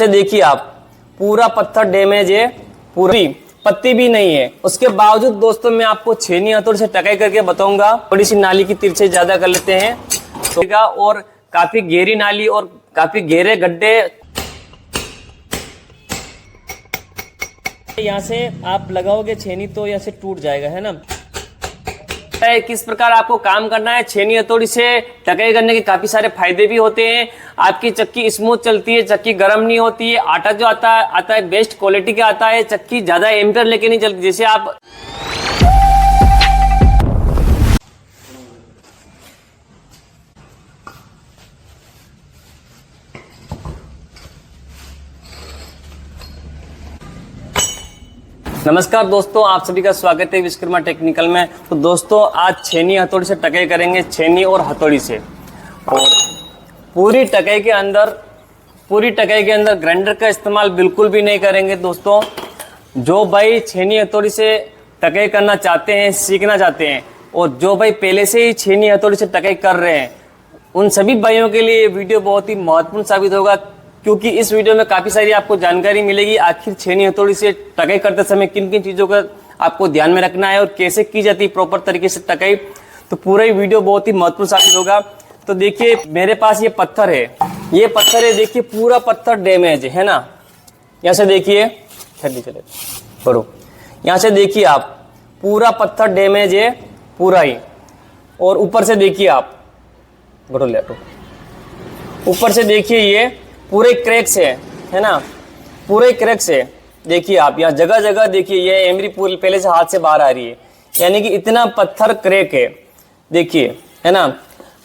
से देखिए आप, पूरा पत्थर डैमेज है, पूरी पत्ती भी नहीं है। उसके बावजूद दोस्तों मैं आपको छेनी हथौड़ी से टकाई करके बताऊंगा। थोड़ी सी नाली की तिरछे ज्यादा कर लेते हैं तो और काफी गहरी नाली और काफी गहरे गड्ढे, यहाँ से आप लगाओगे छेनी तो यहाँ से टूट जाएगा, है ना। किस प्रकार आपको काम करना है। छेनी हथौड़ी से टकाई करने के काफी सारे फायदे भी होते हैं। आपकी चक्की स्मूथ चलती है, चक्की गर्म नहीं होती है, आटा जो आता है बेस्ट क्वालिटी का आता है, चक्की ज्यादा एम्पियर लेके नहीं चलती। जैसे आप नमस्कार दोस्तों, आप सभी का स्वागत है विश्वकर्मा टेक्निकल में। तो दोस्तों आज छेनी हथौड़ी से टकाई करेंगे, छेनी और हथौड़ी से। और पूरी टकाई के अंदर ग्राइंडर का इस्तेमाल बिल्कुल भी नहीं करेंगे दोस्तों। जो भाई छेनी हथौड़ी से टकाई करना चाहते हैं, सीखना चाहते हैं, और जो भाई पहले से ही छेनी हथौड़ी से टकाई कर रहे हैं, उन सभी भाइयों के लिए ये वीडियो बहुत ही महत्वपूर्ण साबित होगा, क्योंकि इस वीडियो में काफी सारी आपको जानकारी मिलेगी। आखिर छेनी हथौड़ी से टकाई करते समय किन किन चीजों का आपको ध्यान में रखना है और कैसे की जाती है प्रॉपर तरीके से टकाई। तो पूरा ही वीडियो बहुत ही महत्वपूर्ण साबित होगा। तो देखिए मेरे पास ये पत्थर है, देखिए पूरा पत्थर डैमेज है ना। यहाँ से देखिए, चले पढ़ो, यहाँ से देखिए आप, पूरा पत्थर डैमेज है पूरा ही। और ऊपर से देखिए आप, बढ़ो ले, ऊपर से देखिए ये पूरे क्रैक्स है ना, पूरे क्रैक्स है। देखिए आप यहाँ जगह जगह देखिए, ये एमरी पूल पहले से हाथ से बाहर आ रही है, यानी कि इतना पत्थर क्रैक है, देखिए, है ना।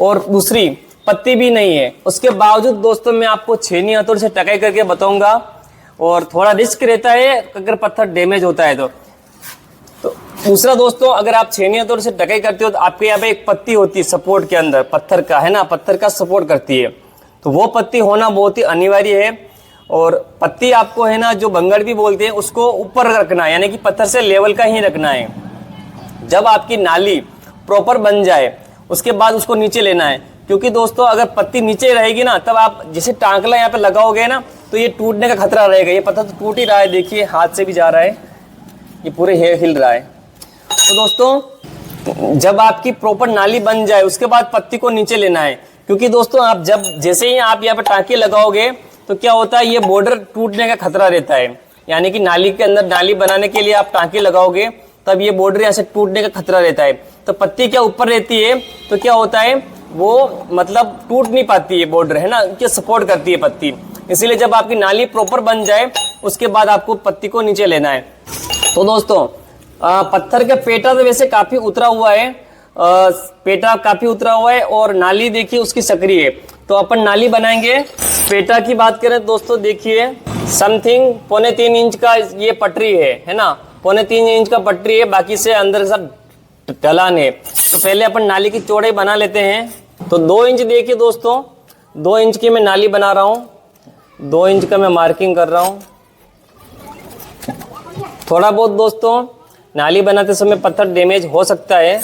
और दूसरी पत्ती भी नहीं है। उसके बावजूद दोस्तों मैं आपको छेनी हथौड़ी से टकाई करके बताऊंगा। और थोड़ा रिस्क रहता है अगर पत्थर डैमेज होता है तो दूसरा दोस्तों, अगर आप छेनी हथौड़ी से टकाई करते हो तो आपके यहाँ पे एक पत्ती होती है सपोर्ट के अंदर, पत्थर का, है ना, पत्थर का सपोर्ट करती है। तो वो पत्ती होना बहुत ही अनिवार्य है। और पत्ती आपको, है ना, जो भंगड़ भी बोलते हैं, उसको ऊपर रखना है, यानी कि पत्थर से लेवल का ही रखना है। जब आपकी नाली प्रॉपर बन जाए उसके बाद उसको नीचे लेना है, क्योंकि दोस्तों अगर पत्ती नीचे रहेगी ना, तब आप जैसे टांकला यहाँ पे लगाओगे ना, तो ये टूटने का खतरा रहेगा। ये पत्थर तो टूट ही रहा है, देखिए हाथ से भी जा रहा है, ये पूरे हिल रहा है। तो दोस्तों जब आपकी प्रॉपर नाली बन जाए उसके बाद पत्ती को नीचे लेना है, क्योंकि दोस्तों आप जैसे ही आप यहाँ पे टांके लगाओगे तो क्या होता है, ये बॉर्डर टूटने का खतरा रहता है। यानी कि नाली के अंदर नाली बनाने के लिए आप टांके लगाओगे तब ये बॉर्डर यहाँ से टूटने का खतरा रहता है। तो पत्ती क्या ऊपर रहती है तो क्या होता है, वो मतलब टूट नहीं पाती है बॉर्डर, है ना, क्या सपोर्ट करती है पत्ती। इसीलिए जब आपकी नाली प्रॉपर बन जाए उसके बाद आपको पत्ती को नीचे लेना है। तो दोस्तों पत्थर का पेटा तो वैसे काफी उतरा हुआ है, पेटा काफी उतरा हुआ है, और नाली देखिए उसकी सक्रिय है। तो अपन नाली बनाएंगे। पेटा की बात करें दोस्तों, देखिए समथिंग 3.25 इंच का ये पटरी है ना, 3.25 इंच का पटरी है, बाकी से अंदर सब ढलान है। तो पहले अपन नाली की चौड़ाई बना लेते हैं। तो 2 इंच देखिए दोस्तों, 2 इंच की मैं नाली बना रहा हूँ, 2 इंच का मैं मार्किंग कर रहा हूँ। थोड़ा बहुत दोस्तों नाली बनाते समय पत्थर डैमेज हो सकता है,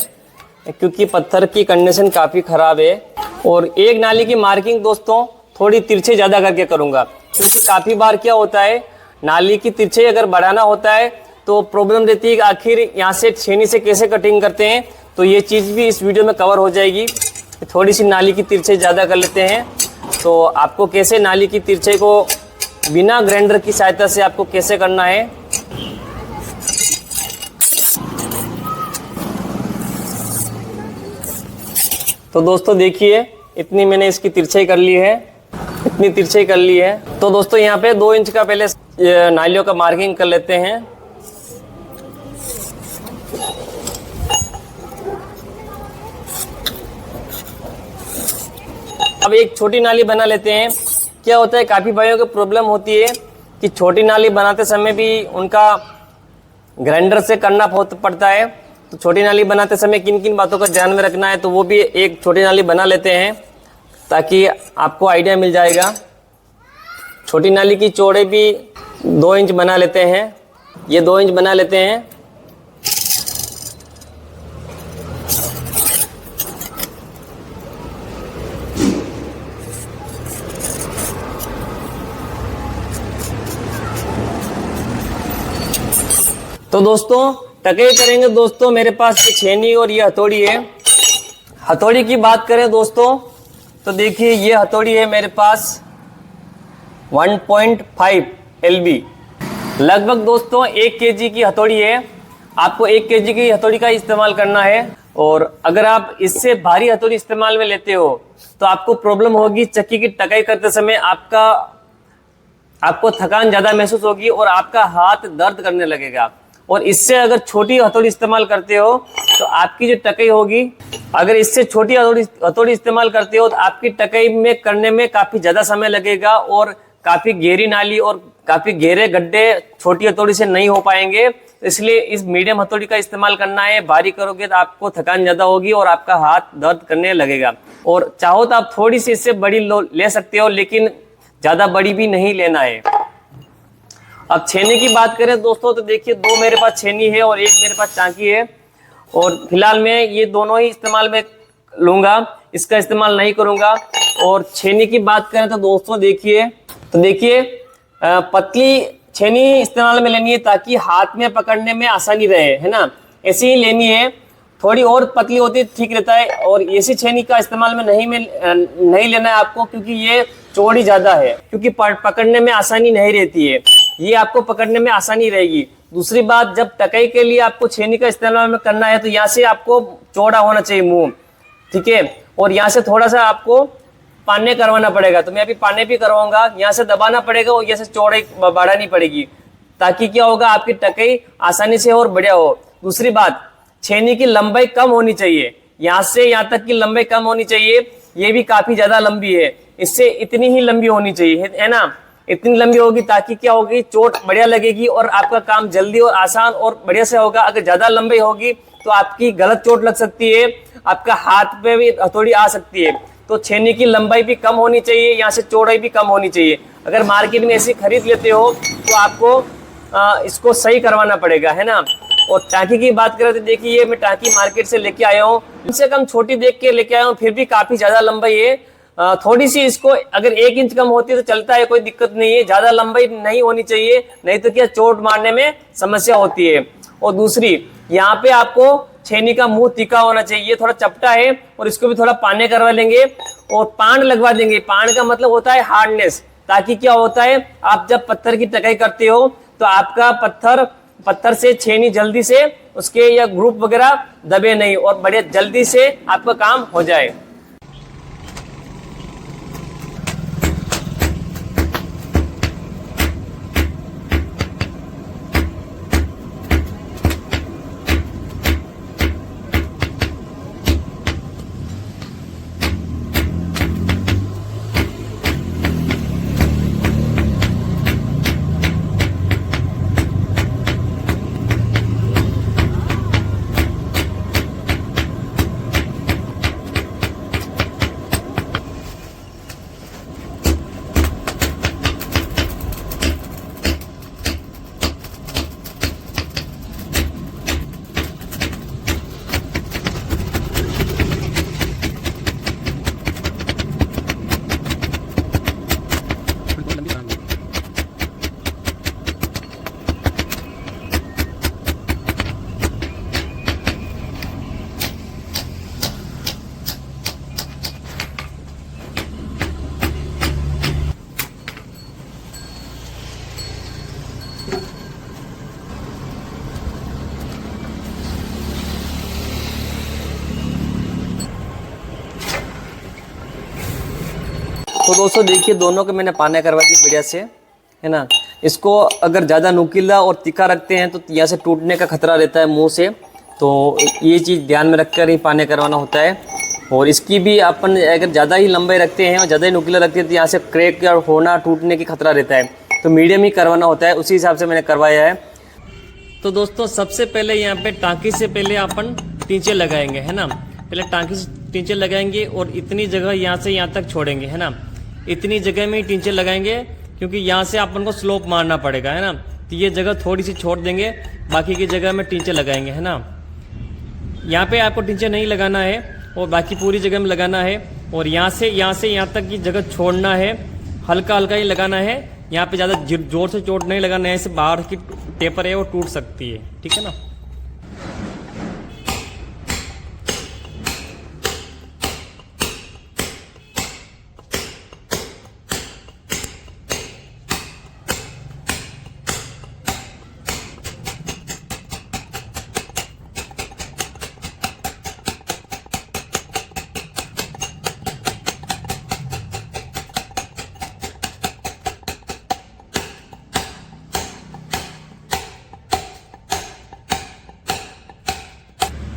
क्योंकि पत्थर की कंडीशन काफ़ी ख़राब है। और एक नाली की मार्किंग दोस्तों थोड़ी तिरछे ज़्यादा करके करूँगा, क्योंकि काफ़ी बार क्या होता है, नाली की तिरछे अगर बढ़ाना होता है तो प्रॉब्लम रहती है कि आखिर यहाँ से छेनी से कैसे कटिंग करते हैं। तो ये चीज़ भी इस वीडियो में कवर हो जाएगी। थोड़ी सी नाली की तिरछे ज़्यादा कर लेते हैं, तो आपको कैसे नाली की तिरछे को बिना ग्राइंडर की सहायता से आपको कैसे करना है। तो दोस्तों देखिए इतनी मैंने इसकी तिरछाई कर ली है, इतनी तिरछाई कर ली है। तो दोस्तों यहाँ पे 2 इंच का पहले नालियों का मार्किंग कर लेते हैं। अब एक छोटी नाली बना लेते हैं। क्या होता है, काफी भाइयों को प्रॉब्लम होती है कि छोटी नाली बनाते समय भी उनका ग्राइंडर से करना बहुत पड़ता है। तो छोटी नाली बनाते समय किन किन बातों का ध्यान में रखना है, तो वो भी एक छोटी नाली बना लेते हैं ताकि आपको आइडिया मिल जाएगा। छोटी नाली की चौड़ाई भी 2 इंच बना लेते हैं, ये 2 इंच बना लेते हैं। तो दोस्तों टकई करेंगे दोस्तों, मेरे पास ये छेनी और ये हथौड़ी है। हथौड़ी की बात करें दोस्तों तो देखिए ये हथौड़ी है मेरे पास 1.5 LB, लगभग दोस्तों 1 kg की हथौड़ी है। आपको 1 kg की हथौड़ी का इस्तेमाल करना है। और अगर आप इससे भारी हथौड़ी इस्तेमाल में लेते हो तो आपको प्रॉब्लम होगी, चक्की की टकाई करते समय आपको थकान ज़्यादा महसूस होगी और आपका हाथ दर्द करने लगेगा। और इससे अगर छोटी हथौड़ी इस्तेमाल करते हो तो आपकी जो टकाई होगी, अगर इससे छोटी हथौड़ी इस्तेमाल करते हो तो आपकी टकाई में करने में काफ़ी ज़्यादा समय लगेगा और काफ़ी गहरी नाली और काफ़ी गहरे गड्ढे छोटी हथौड़ी से नहीं हो पाएंगे। इसलिए इस मीडियम हथौड़ी का इस्तेमाल करना है। भारी करोगे तो आपको थकान ज़्यादा होगी और आपका हाथ दर्द करने लगेगा। और चाहो तो आप थोड़ी सी इससे बड़ी ले सकते हो, लेकिन ज़्यादा बड़ी भी नहीं लेना है। अब छेनी की बात करें दोस्तों तो देखिए 2 मेरे पास छेनी है और 1 मेरे पास टांकी है। और फिलहाल मैं ये दोनों ही इस्तेमाल में लूँगा, इसका इस्तेमाल नहीं करूँगा। और छेनी की बात करें तो दोस्तों देखिए पतली छेनी इस्तेमाल में लेनी है ताकि हाथ में पकड़ने में आसानी रहे, है ना, ऐसी ही लेनी है। थोड़ी और पतली होती है ठीक रहता है। और ऐसी छेनी का इस्तेमाल में नहीं लेना है आपको, क्योंकि ये चौड़ी ज़्यादा है, क्योंकि पकड़ने में आसानी नहीं रहती है। ये आपको पकड़ने में आसानी रहेगी। दूसरी बात, जब टकाई के लिए आपको छेनी का इस्तेमाल करना है तो यहाँ से आपको चौड़ा होना चाहिए मुंह, ठीक है। और यहाँ से थोड़ा सा आपको पाने करवाना पड़ेगा, तो मैं अभी पाने भी करवाऊंगा। यहाँ से दबाना पड़ेगा और यहाँ से चौड़ाई बढ़ानी पड़ेगी, ताकि क्या होगा, आपकी टकाई आसानी से और बढ़िया हो। दूसरी बात, छेनी की लंबाई कम होनी चाहिए, यहाँ से यहाँ तक की लंबाई कम होनी चाहिए। ये भी काफी ज्यादा लंबी है, इससे इतनी ही लंबी होनी चाहिए, है ना, इतनी लंबी होगी ताकि क्या होगी, चोट बढ़िया लगेगी और आपका काम जल्दी और आसान और बढ़िया से होगा। अगर ज्यादा लंबाई होगी तो आपकी गलत चोट लग सकती है, आपका हाथ पे भी हथौड़ी आ सकती है। तो छेनी की लंबाई भी कम होनी चाहिए, यहाँ से चौड़ाई भी कम होनी चाहिए। अगर मार्केट में ऐसी खरीद लेते हो तो आपको इसको सही करवाना पड़ेगा, है ना। और टांकी की बात करें तो देखिए ये मैं टांकी मार्केट से लेके आया हूँ, कम से कम छोटी देख के लेके आया हूँ, फिर भी काफी ज्यादा लंबाई है। थोड़ी सी इसको अगर 1 इंच कम होती है तो चलता है, कोई दिक्कत नहीं है। ज्यादा लंबाई नहीं होनी चाहिए, नहीं तो क्या चोट मारने में समस्या होती है। और दूसरी, यहाँ पे आपको छेनी का मुंह तीखा होना चाहिए, थोड़ा चपटा है और इसको भी थोड़ा पाने करवा लेंगे और पान लगवा देंगे। पान का मतलब होता है हार्डनेस, ताकि क्या होता है, आप जब पत्थर की टकाई करते हो तो आपका पत्थर से छेनी जल्दी से उसके या ग्रुप वगैरह दबे नहीं और बढ़िया जल्दी से आपका काम हो जाए। तो दोस्तों देखिए दोनों के मैंने पाने करवा दी बढ़िया से, है ना। इसको अगर ज़्यादा नुकीला और तीखा रखते हैं तो यहाँ से टूटने का खतरा रहता है मुंह से, तो ये चीज़ ध्यान में रखकर ही पाने करवाना होता है। और इसकी भी अपन अगर ज़्यादा ही लंबाई रखते हैं और ज़्यादा ही नुकीला रखते हैं तो यहाँ से क्रैक या होना टूटने की खतरा रहता है, तो मीडियम ही करवाना होता है। उसी हिसाब से मैंने करवाया है। तो दोस्तों सबसे पहले यहाँ पे टांकी से पहले अपन टींचे लगाएंगे, है ना। पहले टांकी से टींचे लगाएंगे और इतनी जगह यहाँ से यहाँ तक छोड़ेंगे, है ना। इतनी जगह में ही टींचे लगाएंगे क्योंकि यहाँ से अपन को स्लोप मारना पड़ेगा, है ना। तो ये जगह थोड़ी सी छोड़ देंगे, बाकी की जगह में टींचे लगाएंगे, है ना। यहाँ पे आपको टींचे नहीं लगाना है और बाकी पूरी जगह में लगाना है। और यहाँ से यहाँ तक की जगह छोड़ना है, हल्का हल्का ही लगाना है, यहाँ पे ज़्यादा जोर से चोट नहीं लगाना है, ऐसे बाहर की टेपर है वो टूट सकती है, ठीक है ना।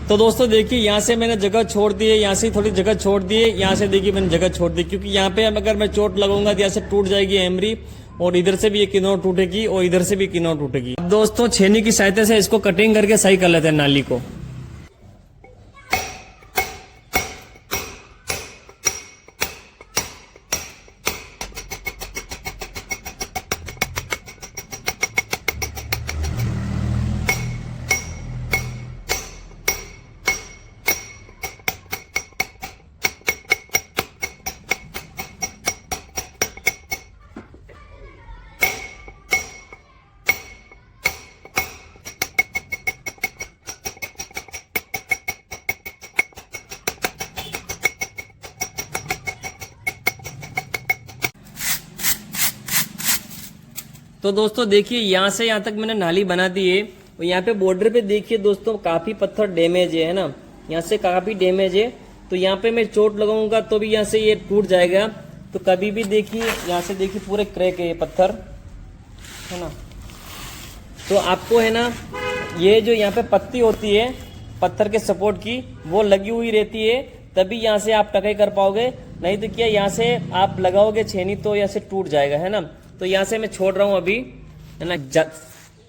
तो दोस्तों देखिए यहाँ से मैंने जगह छोड़ दी है, यहाँ से थोड़ी जगह छोड़ दी है, यहाँ से देखिए मैंने जगह छोड़ दी, क्योंकि यहाँ पे अगर मैं चोट लगाऊंगा तो यहाँ से टूट जाएगी एमरी, और इधर से भी ये किनार टूटेगी और इधर से भी किनार टूटेगी। अब दोस्तों छेनी की सहायता से इसको कटिंग करके सही कर लेते हैं नाली को। तो दोस्तों देखिए यहाँ से यहाँ तक मैंने नाली बना दी है, और यहाँ पे बॉर्डर पे देखिए दोस्तों काफी पत्थर डैमेज है ना, यहाँ से काफी डैमेज है। तो यहाँ पे मैं चोट लगाऊंगा तो भी यहाँ से ये टूट जाएगा। तो कभी भी देखिए यहाँ से देखिए पूरे क्रैक है ये पत्थर, है ना। तो आपको है ना ये जो यहाँ पे पत्ती होती है पत्थर के सपोर्ट की, वो लगी हुई रहती है, तभी यहाँ से आप टकाई कर पाओगे। नहीं तो क्या यहाँ से आप लगाओगे छेनी तो यहाँ से टूट जाएगा, है ना। तो यहाँ से मैं छोड़ रहा हूँ अभी, है ना।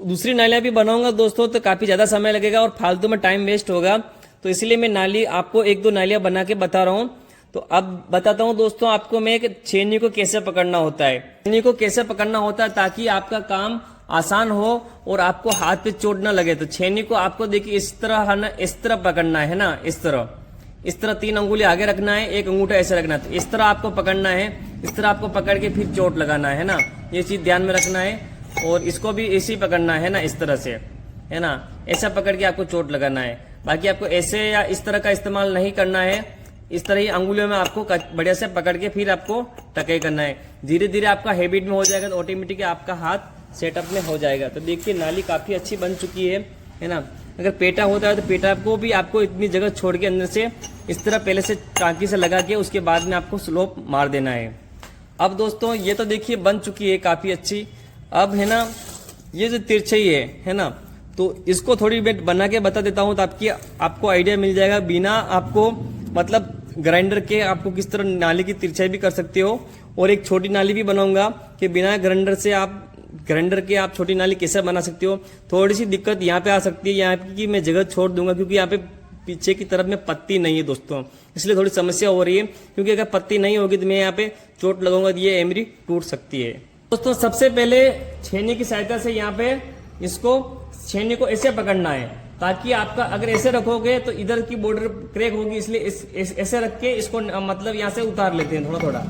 दूसरी नालियाँ भी बनाऊंगा दोस्तों तो काफी ज्यादा समय लगेगा और फालतू में टाइम वेस्ट होगा, तो इसलिए मैं नाली आपको एक दो नालियाँ बना के बता रहा हूँ। तो अब बताता हूँ दोस्तों आपको मैं कि छेनी को कैसे पकड़ना होता है। छेनी को कैसे पकड़ना होता है ताकि आपका काम आसान हो और आपको हाथ पे चोट ना लगे। तो छेनी को आपको देखिए इस तरह है ना, इस तरह पकड़ना है ना, इस तरह 3 अंगुली आगे रखना है, एक अंगूठा ऐसे रखना है। तो इस तरह आपको पकड़ना है, इस तरह आपको पकड़ के फिर चोट लगाना है ना, ये चीज ध्यान में रखना है। और इसको भी ऐसे ही पकड़ना है ना, इस तरह से, है ना, ऐसा पकड़ के आपको चोट लगाना है। बाकी आपको ऐसे या इस तरह का इस्तेमाल नहीं करना है, इस तरह ही अंगुलियों में आपको बढ़िया से पकड़ के फिर आपको टकाई करना है। धीरे धीरे आपका हैबिट में हो जाएगा तो ऑटोमेटिक आपका हाथ सेटअप में हो जाएगा। तो देखिए नाली काफी अच्छी बन चुकी है ना। अगर पेटा होता है तो पेटा को भी आपको इतनी जगह छोड़ के अंदर से इस तरह पहले से टांकी से लगा के उसके बाद में आपको स्लोप मार देना है। अब दोस्तों ये तो देखिए बन चुकी है काफी अच्छी। अब है ना ये जो तिरछी है ना, तो इसको थोड़ी मैं बना के बता देता हूँ तो आपको आइडिया मिल जाएगा। बिना आपको मतलब ग्राइंडर के आपको किस तरह नाली की तिरछाई भी कर सकते हो। और एक छोटी नाली भी बनाऊंगा कि बिना ग्राइंडर के आप छोटी नाली कैसे बना सकते हो। थोड़ी सी दिक्कत यहाँ पे आ सकती है, यहाँ की मैं जगह छोड़ दूंगा क्योंकि यहाँ पे पीछे की तरफ में पत्ती नहीं है दोस्तों, इसलिए थोड़ी समस्या हो रही है। क्योंकि अगर पत्ती नहीं होगी तो मैं यहाँ पे चोट लगाऊंगा तो ये एमरी टूट सकती है। दोस्तों सबसे पहले छेनी की सहायता से यहाँ पे इसको छेनी को ऐसे पकड़ना है ताकि आपका अगर ऐसे रखोगे तो इधर की बॉर्डर क्रैक होगी, इसलिए ऐसे रख के इसको मतलब यहाँ से उतार लेते हैं थोड़ा थोड़ा।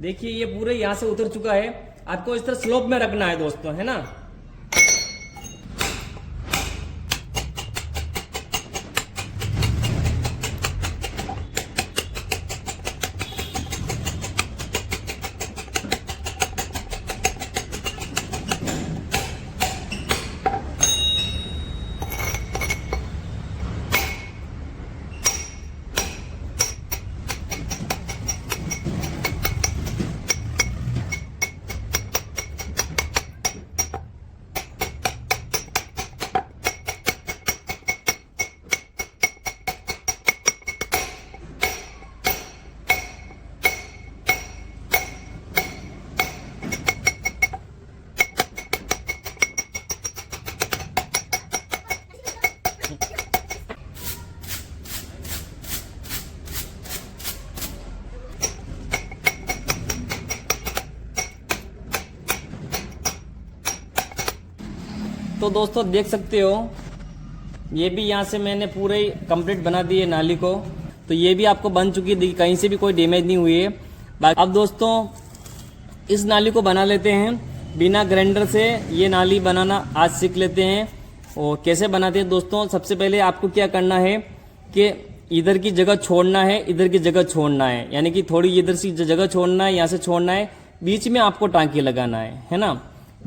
देखिए ये पूरे यहाँ से उतर चुका है। आपको इस तरह स्लोप में रखना है दोस्तों, है ना। तो दोस्तों देख सकते हो ये भी यहाँ से मैंने पूरे कंप्लीट बना दी है नाली को। तो ये भी आपको बन चुकी है, कहीं से भी कोई डैमेज नहीं हुई है। अब दोस्तों इस नाली को बना लेते हैं बिना ग्राइंडर से। ये नाली बनाना आज सीख लेते हैं। और कैसे बनाते हैं दोस्तों, सबसे पहले आपको क्या करना है कि इधर की जगह छोड़ना है, इधर की जगह छोड़ना है, यानी कि थोड़ी इधर से जगह छोड़ना है, यहाँ से छोड़ना है, बीच में आपको टांकी लगाना है ना,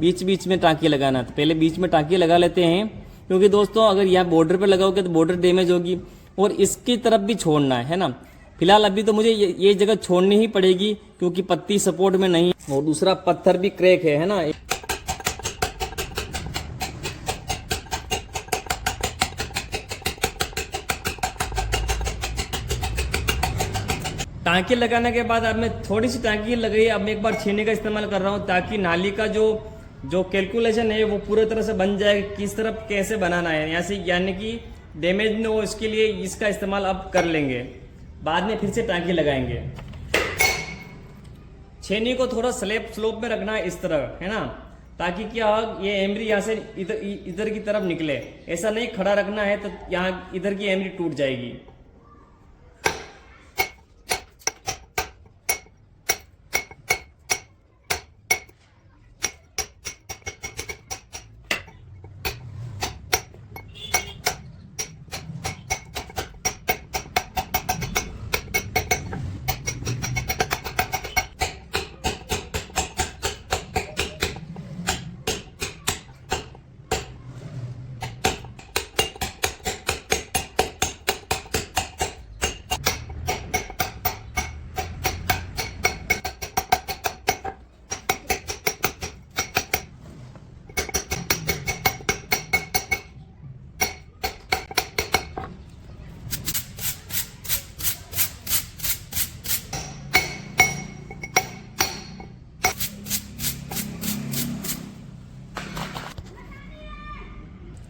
बीच बीच में टांकी लगाना है। तो पहले बीच में टांकी लगा लेते हैं, क्योंकि दोस्तों अगर यहाँ बॉर्डर पे लगाओगे तो बॉर्डर डैमेज होगी। और इसकी तरफ भी छोड़ना है ना। फिलहाल अभी तो मुझे ये जगह छोड़नी ही पड़ेगी क्योंकि पत्ती सपोर्ट में नहीं, और दूसरा पत्थर भी क्रैक है ना। टांकी लगाने के बाद अब मैं थोड़ी सी टांकी लगी, अब मैं एक बार छेनी का इस्तेमाल कर रहा हूँ ताकि नाली का जो कैलकुलेशन है वो पूरी तरह से बन जाए, किस तरफ कैसे बनाना है यहाँ से, यानी कि डैमेज न हो, इसके लिए इसका इस्तेमाल अब कर लेंगे, बाद में फिर से टांकी लगाएंगे। छेनी को थोड़ा स्लोप में रखना है इस तरह, है ना, ताकि क्या हो ये एमरी यहाँ से इधर की तरफ निकले। ऐसा नहीं खड़ा रखना है तो यहाँ इधर की एमरी टूट जाएगी।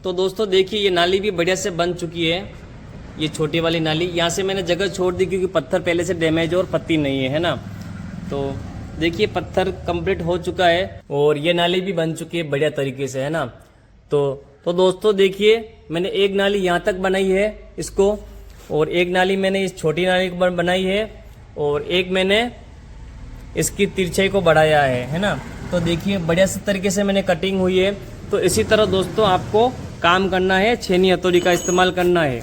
तो दोस्तों देखिए ये नाली भी बढ़िया से बन चुकी है, ये छोटी वाली नाली। यहाँ से मैंने जगह छोड़ दी क्योंकि पत्थर पहले से डैमेज और पत्ती नहीं है ना। तो देखिए पत्थर कंप्लीट हो चुका है और ये नाली भी बन चुकी है बढ़िया तरीके से, है ना। तो दोस्तों देखिए मैंने एक नाली यहाँ तक बनाई है इसको, और एक नाली मैंने इस छोटी नाली को बनाई है, और एक मैंने इसकी तिरछाई को बढ़ाया है ना। तो देखिए बढ़िया से तरीके से मैंने कटिंग हुई है। तो इसी तरह दोस्तों आपको काम करना है, छेनी हथौड़ी का इस्तेमाल करना है।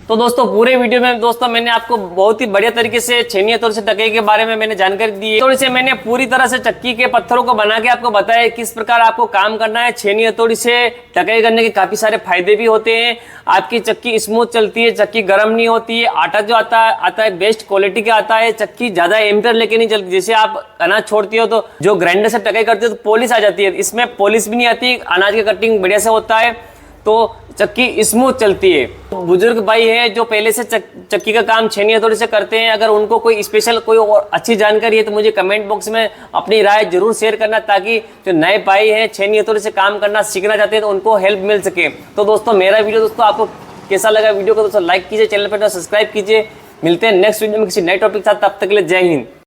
तो दोस्तों पूरे वीडियो में दोस्तों मैंने आपको बहुत ही बढ़िया तरीके से छेनी हथौड़ी से टकई के बारे में मैंने जानकारी दी है। हथौड़ी से मैंने पूरी तरह से चक्की के पत्थरों को बना के आपको बताया किस प्रकार आपको काम करना है। छेनी हथौड़ी से टकई करने के काफी सारे फायदे भी होते हैं। आपकी चक्की स्मूथ चलती है, चक्की गर्म नहीं होती है, आटा जो आता है बेस्ट क्वालिटी का आता है, चक्की ज्यादा एम्पियर लेके नहीं चलती। जैसे आप अनाज छोड़ती हो तो जो ग्राइंडर से टकई करते हो तो पॉलिश आ जाती है, इसमें पॉलिश भी नहीं आती, अनाज की कटिंग बढ़िया से होता है, तो चक्की स्मूथ चलती है। तो बुजुर्ग भाई हैं जो पहले से चक्की का काम छेनी हथौड़ी से करते हैं, अगर उनको कोई स्पेशल कोई और अच्छी जानकारी है तो मुझे कमेंट बॉक्स में अपनी राय जरूर शेयर करना, ताकि जो नए भाई हैं छेनी हथौड़ी से काम करना सीखना चाहते हैं तो उनको हेल्प मिल सके। तो दोस्तों मेरा वीडियो दोस्तों आपको कैसा लगा, वीडियो को दोस्तों लाइक कीजिए, चैनल पर सब्सक्राइब कीजिए। मिलते हैं नेक्स्ट वीडियो में किसी नए टॉपिक के साथ, तब तक के लिए जय हिंद।